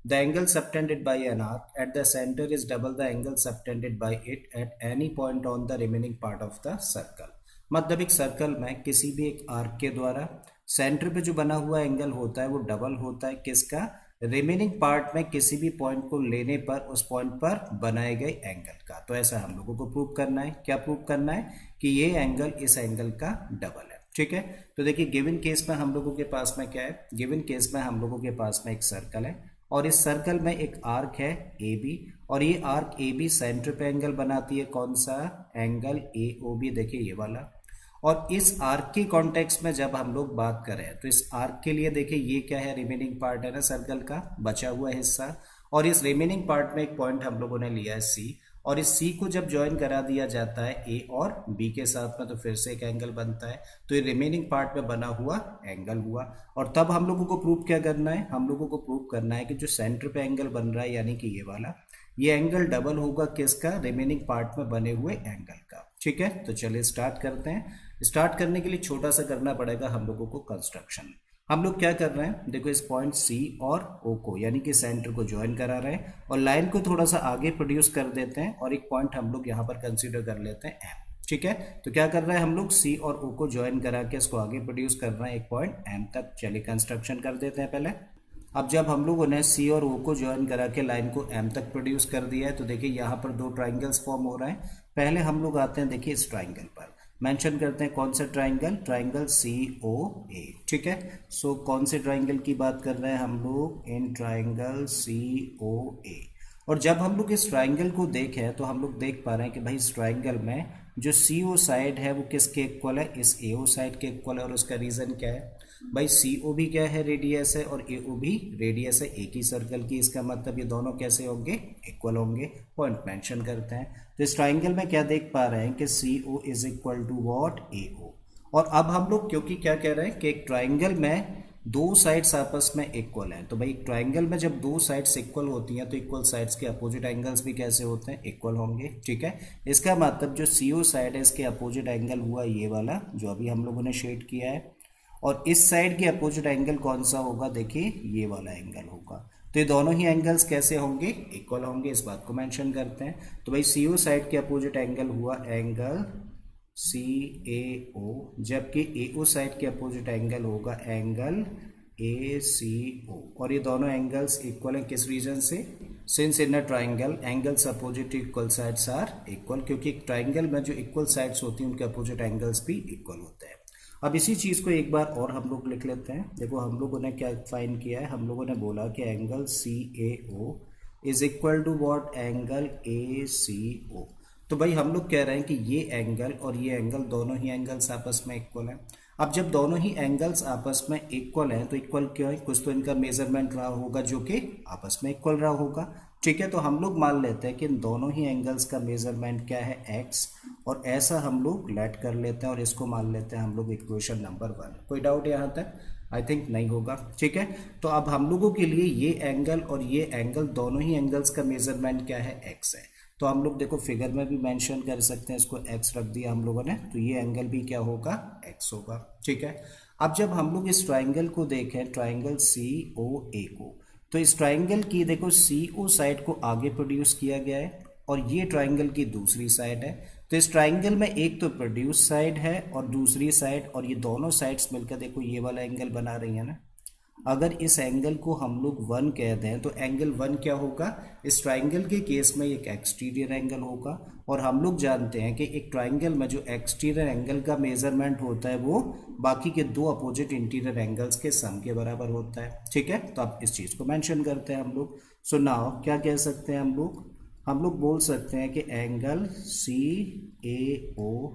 The angle subtended bye an arc at the centre is double the angle subtended bye it at any point on the remaining part of the circle. मतलब एक circle में किसी भी एक arc के द्वारा centre पे जो बना हुआ एंगल होता है वो डबल होता है किसका, रिमेनिंग पार्ट में किसी भी पॉइंट को लेने पर उस पॉइंट पर बनाए गए एंगल का। तो ऐसा हम लोगों को प्रूव करना है, क्या प्रूव करना है कि ये एंगल इस एंगल का डबल है। ठीक है, तो देखिए गिवन केस में हम लोगों के पास में क्या है, गिवन केस में हम लोगों के पास में एक सर्कल है और इस सर्कल में एक आर्क है ए बी, और ये आर्क ए बी सेंटर पे एंगल बनाती है, कौन सा एंगल ए ओ बी, देखिए ये वाला। और इस आर्क के कॉन्टेक्स्ट में जब हम लोग बात करें तो इस आर्क के लिए देखिए ये क्या है, रिमेनिंग पार्ट है ना सर्कल का, बचा हुआ हिस्सा। और इस रिमेनिंग पार्ट में एक पॉइंट हम लोगों ने लिया है सी, और इस सी को जब ज्वाइन करा दिया जाता है ए और बी के साथ में तो फिर से एक एंगल बनता है। तो ये रिमेनिंग पार्ट में बना हुआ एंगल हुआ। और तब हम लोगों को प्रूव क्या करना है, हम लोगों को प्रूव करना है कि जो सेंटर पे एंगल बन रहा है यानी कि ये वाला, ये एंगल डबल होगा किसका, रिमेनिंग पार्ट में बने हुए एंगल का। ठीक है, तो चलिए स्टार्ट करते हैं। स्टार्ट करने के लिए छोटा सा करना पड़ेगा हम लोगों को कंस्ट्रक्शन। हम लोग क्या कर रहे हैं, देखो इस पॉइंट सी और ओ को यानी कि सेंटर को ज्वाइन करा रहे हैं और लाइन को थोड़ा सा आगे प्रोड्यूस कर देते हैं और एक पॉइंट हम लोग यहाँ पर कंसीडर कर लेते हैं एम। ठीक है, तो क्या कर रहे हैं हम लोग, सी और ओ को ज्वाइन करा के इसको आगे प्रोड्यूस कर रहे हैं एक पॉइंट एम तक। चलिए कंस्ट्रक्शन कर देते हैं पहले। अब जब हम लोगों ने सी और ओ को ज्वाइन करा के लाइन को एम तक प्रोड्यूस कर दिया है तो देखिए यहाँ पर दो ट्राइंगल्स फॉर्म हो रहे हैं। पहले हम लोग आते हैं देखिए इस ट्राइंगल पर, मेंशन करते हैं कौन सा ट्राइंगल, ट्राइंगल सी ओ ए। ठीक है, सो कौन से ट्राइंगल की बात कर रहे हैं हम लोग, इन ट्राइंगल सी ओ ए। और जब हम लोग इस ट्राइंगल को देखें तो हम लोग देख पा रहे हैं कि भाई इस ट्राइंगल में जो सी ओ साइड है वो किसके इक्वल है, इस ए ओ साइड के इक्वल है। और उसका रीज़न क्या है भाई, सी ओ भी क्या है, रेडियस है, और ए ओ भी रेडियस है एक ही सर्कल की। इसका मतलब ये दोनों कैसे होंगे, इक्वल होंगे। पॉइंट मेंशन करते हैं। तो इस ट्राइंगल में क्या देख पा रहे हैं कि C O is equal to what, A O. और अब हम लोग क्योंकि क्या कह रहे हैं कि एक ट्राइंगल में दो साइड्स आपस में इक्वल हैं, तो भाई एक ट्राइंगल में जब दो साइड्स इक्वल होती हैं तो इक्वल साइड्स के अपोजिट एंगल्स भी कैसे होते हैं, इक्वल होंगे। ठीक है, इसका मतलब जो सी ओ साइड है इसके अपोजिट एंगल हुआ ये वाला जो अभी हम लोगों ने शेड किया है, और इस साइड के अपोजिट एंगल कौन सा होगा, देखिए ये वाला एंगल होगा। तो ये दोनों ही एंगल्स कैसे होंगे, इक्वल होंगे। इस बात को मेंशन करते हैं। तो भाई सी ओ साइड के अपोजिट एंगल हुआ एंगल सी ए ओ, जबकि ए ओ साइड के अपोजिट एंगल होगा एंगल ए सी ओ। और ये दोनों एंगल्स इक्वल हैं किस रीजन से, since in a triangle angles opposite to equal sides are equal, क्योंकि एक ट्राइंगल में जो इक्वल साइड्स होती हैं उनके अपोजिट एंगल्स भी इक्वल होते हैं। अब इसी चीज़ को एक बार और हम लोग लिख लेते हैं। देखो हम लोगों ने क्या फाइंड किया है, हम लोगों ने बोला कि angle C A O is equal to what, angle A C O. तो भाई हम लोग कह रहे हैं कि ये एंगल और ये एंगल दोनों ही एंगल्स आपस में इक्वल हैं। अब जब दोनों ही एंगल्स आपस में इक्वल हैं तो इक्वल क्यों है, कुछ तो इनका मेजरमेंट रहा होगा जो कि आपस में इक्वल रहा होगा। ठीक है, तो हम लोग मान लेते हैं कि इन दोनों ही एंगल्स का मेजरमेंट क्या है, x, और ऐसा हम लोग लेट कर लेते हैं और इसको मान लेते हैं हम लोग इक्वेशन नंबर 1। कोई डाउट यहाँ तक, आई थिंक नहीं होगा। ठीक है, तो अब हम लोगों के लिए ये एंगल और ये एंगल दोनों ही एंगल्स का मेजरमेंट क्या है, x है। तो हम लोग देखो फिगर में भी मेंशन कर सकते हैं, इसको x रख दिया हम लोगों ने, तो ये एंगल भी क्या होगा, x होगा। ठीक है, अब जब हम लोग इस ट्राइंगल को देखें, ट्राइंगल सी ओ ए को, तो इस ट्राइंगल की देखो सी ओ साइड को आगे प्रोड्यूस किया गया है और ये ट्राइंगल की दूसरी साइड है। तो इस ट्राइंगल में एक तो प्रोड्यूस साइड है और दूसरी साइड, और ये दोनों साइड्स मिलकर देखो ये वाला एंगल बना रही है ना। अगर इस एंगल को हम लोग 1 कह दें तो एंगल 1 क्या होगा, इस ट्राइंगल के केस में एक एक्सटीरियर एंगल होगा। और हम लोग जानते हैं कि एक ट्राइंगल में जो एक्सटीरियर एंगल का मेजरमेंट होता है वो बाकी के दो अपोजिट इंटीरियर एंगल्स के सम के बराबर होता है। ठीक है, तो अब इस चीज़ को मेंशन करते हैं हम लोग। सो नाउ क्या कह सकते हैं हम लोग बोल सकते हैं कि angle C A O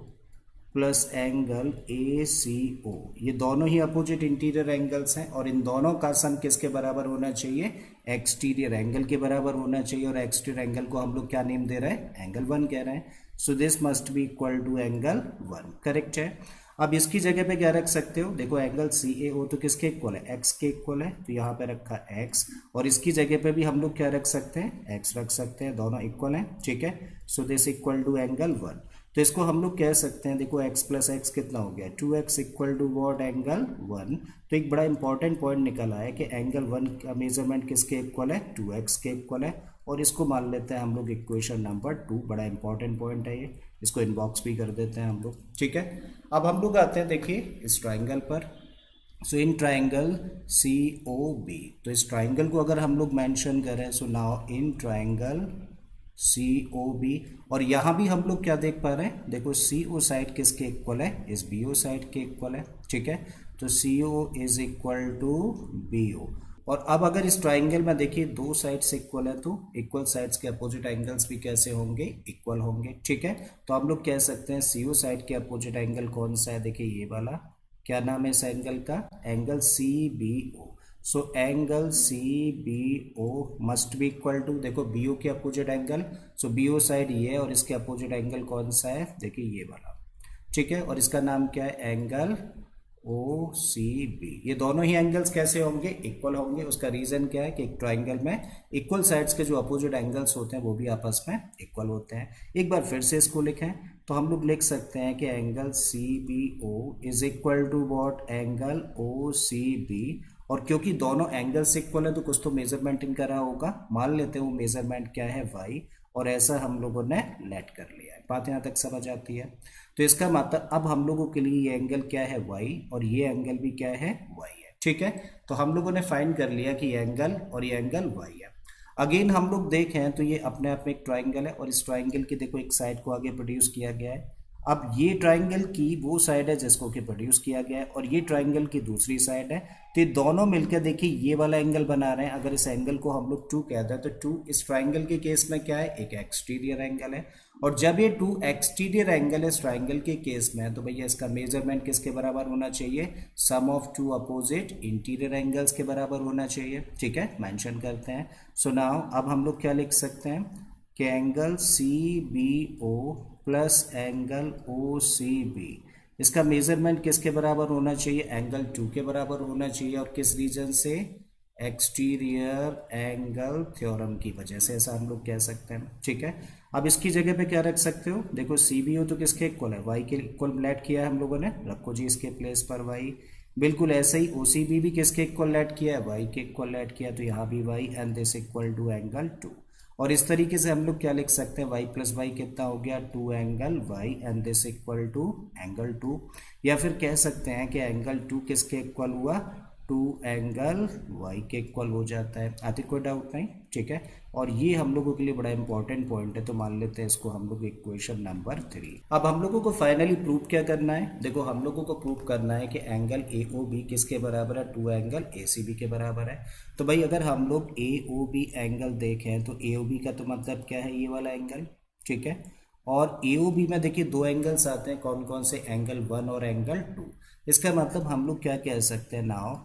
plus angle A C O, ये दोनों ही अपोजिट इंटीरियर एंगल्स हैं और इन दोनों का सम किसके बराबर होना चाहिए, एक्सटीरियर एंगल के बराबर होना चाहिए। और एक्सटीरियर एंगल को हम लोग क्या नेम दे रहे हैं, एंगल 1 कह रहे हैं। So this must be equal to angle 1, correct है। अब इसकी जगह पे क्या रख सकते हो, देखो एंगल सी ए ओ तो किसके इक्वल है, एक्स के इक्वल है, तो यहाँ पे रखा एक्स, और इसकी जगह पे भी हम लोग क्या रख सकते हैं, एक्स रख सकते हैं, दोनों इक्वल हैं। ठीक है, so this equal to angle 1। तो इसको हम लोग कह सकते हैं, देखो x प्लस एक्स कितना हो गया 2x equal to what angle 1। तो एक बड़ा इंपॉर्टेंट पॉइंट निकल आया कि एंगल 1 का मेजरमेंट किसके इक्वल है 2x के इक्वल है, और इसको मान लेते हैं हम लोग इक्वेशन नंबर 2। बड़ा इंपॉर्टेंट पॉइंट है ये, इसको इनबॉक्स भी कर देते हैं हम लोग, ठीक है। अब हम लोग आते हैं देखिए इस ट्राइंगल पर। सो इन ट्राइंगल सी ओ बी, तो इस ट्राइंगल को अगर हम लोग मेंशन करें, so now in triangle C O B, और यहाँ भी हम लोग क्या देख पा रहे हैं, देखो सी ओ साइड किसके इक्वल है, इस बी ओ साइड के इक्वल है, ठीक है। तो C O is equal to B O. और अब अगर इस ट्राइंगल में देखिए दो साइड्स इक्वल है, तो इक्वल साइड्स के अपोजिट एंगल्स भी कैसे होंगे, इक्वल होंगे, ठीक है। तो हम लोग कह सकते हैं सी ओ साइड के अपोजिट एंगल कौन सा है, देखिए ये वाला, क्या नाम है इस एंगल का, angle C B O. So angle C B O must be equal to, देखो बी ओ के opposite angle, so B O side ये है और इसके अपोजिट एंगल कौन सा है, देखिए ये वाला, ठीक है। और इसका नाम क्या है, एंगल ओ सी बी। ये दोनों ही एंगल्स कैसे होंगे, इक्वल होंगे। उसका रीजन क्या है कि एक ट्राइंगल में इक्वल साइड्स के जो अपोजिट एंगल्स होते हैं वो भी आपस में इक्वल होते हैं। एक बार फिर से इसको लिखें तो हम लोग लिख सकते हैं कि angle C B O is equal to what, angle O C B. और क्योंकि दोनों एंगल्स इक्वल है तो कुछ तो मेजरमेंट इनका रहा होगा, मान लेते हैं वो मेजरमेंट क्या है y, और ऐसा हम लोगों ने लेट कर लिया है। बात यहाँ तक समझ आती है। तो इसका मतलब अब हम लोगों के लिए ये एंगल क्या है y, और ये एंगल भी क्या है y है, ठीक है। तो हम लोगों ने फाइंड कर लिया कि ये एंगल और ये एंगल y है। अगेन हम लोग देखें तो ये अपने आप में एक ट्राइंगल है, और इस ट्राइंगल की देखो एक साइड को आगे प्रोड्यूस किया गया है। अब ये ट्राइंगल की वो साइड है जिसको कि प्रोड्यूस किया गया है, और ये ट्राइंगल की दूसरी साइड है। तो ये दोनों मिलकर देखिए ये वाला एंगल बना रहे हैं। अगर इस एंगल को हम लोग 2 कहते हैं तो 2 इस ट्राइंगल के केस में क्या है, एक एक्सटीरियर एंगल है। और जब ये 2 एक्सटीरियर एंगल है इस ट्राइंगल के केस में, तो भैया इसका मेजरमेंट किसके बराबर होना चाहिए, सम ऑफ 2 अपोजिट इंटीरियर एंगल्स के बराबर होना चाहिए, ठीक है। मेंशन करते हैं। सो नाउ अब हम लोग क्या लिख सकते हैं कि angle C B O plus angle O C B, इसका मेजरमेंट किसके बराबर होना चाहिए, एंगल 2 के बराबर होना चाहिए। और किस रीजन से, एक्सटीरियर एंगल थ्योरम की वजह से, ऐसा हम लोग कह सकते हैं, ठीक है। अब इसकी जगह पे क्या रख सकते हो, देखो सी बी ओ तो किसके इक्वल है, वाई के इक्वल लेट किया है हम लोगों ने, रखो जी इसके प्लेस पर वाई। बिल्कुल ऐसे ही ओ सी बी भी किसके इक्वल लेट किया है, वाई के इक्वल लेट किया, तो यहाँ भी y and this equal to angle 2। और इस तरीके से हम लोग क्या लिख सकते हैं, y प्लस वाई कितना हो गया 2 angle y and this equal to angle 2। या फिर कह सकते हैं कि एंगल 2 किसके इक्वल हुआ, 2 एंगल y के इक्वल हो जाता है। आती कोई डाउट नहीं, ठीक है। और ये हम लोगों के लिए बड़ा इंपॉर्टेंट पॉइंट है, तो मान लेते हैं इसको हम लोग इक्वेशन नंबर 3। अब हम लोगों को फाइनली प्रूव क्या करना है, देखो हम लोगों को प्रूव करना है कि एंगल ए ओ बी किसके बराबर है, 2 एंगल ए सी बी के बराबर है। तो भाई अगर हम लोग ए ओ बी एंगल देखें तो ए ओ बी का तो मतलब क्या है, ये वाला एंगल, ठीक है। और ए ओ बी में देखिए दो एंगल्स आते हैं, कौन कौन से, एंगल 1 और एंगल 2। इसका मतलब हम लोग क्या कह सकते हैं, now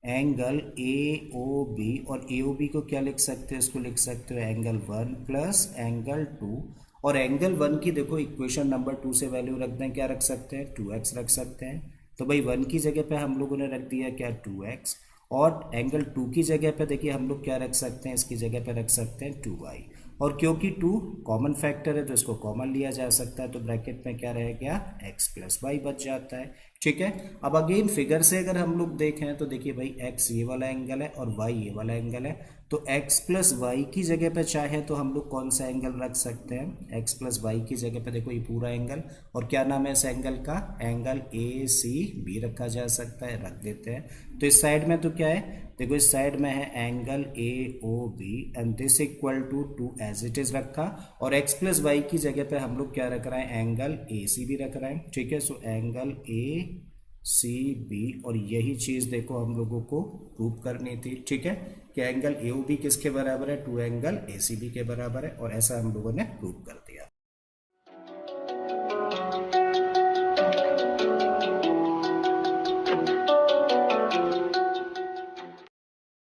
angle A O B, और ए ओ बी को क्या लिख सकते हैं, इसको लिख सकते हो एंगल 1 प्लस एंगल 2। और एंगल 1 की देखो इक्वेशन नंबर 2 से वैल्यू रख दें, क्या रख सकते हैं, 2x रख सकते हैं। तो भाई 1 की जगह पे हम लोगों ने रख दिया क्या, 2x। और एंगल 2 की जगह पे देखिए हम लोग क्या रख सकते हैं, इसकी जगह पे रख सकते हैं 2y। और क्योंकि 2 कॉमन फैक्टर है तो इसको कॉमन लिया जा सकता है, तो ब्रैकेट में क्या रह गया, x प्लस वाई बच जाता है, ठीक है। अब अगेन फिगर से अगर हम लोग देखें तो देखिए भाई x ये वाला एंगल है और y ये वाला एंगल है, तो x प्लस वाई की जगह पे चाहे तो हम लोग कौन सा एंगल रख सकते हैं, x प्लस वाई की जगह पे देखो ये पूरा एंगल, और क्या नाम है इस एंगल का, एंगल ए सी बी रखा जा सकता है, रख देते हैं। तो इस साइड में तो क्या है, देखो इस साइड में है angle A O B and this equal to 2 as it is रखा, और x प्लस वाई की जगह पे हम लोग क्या रख रहे हैं, एंगल ए सी बी रख रहे हैं, ठीक है। So angle A C B, और यही चीज़ देखो हम लोगों को प्रूव करनी थी, ठीक है, कि एंगल ए ओ बी किसके बराबर है, 2 एंगल ए सी बी के बराबर है, और ऐसा हम लोगों ने प्रूव कर दिया।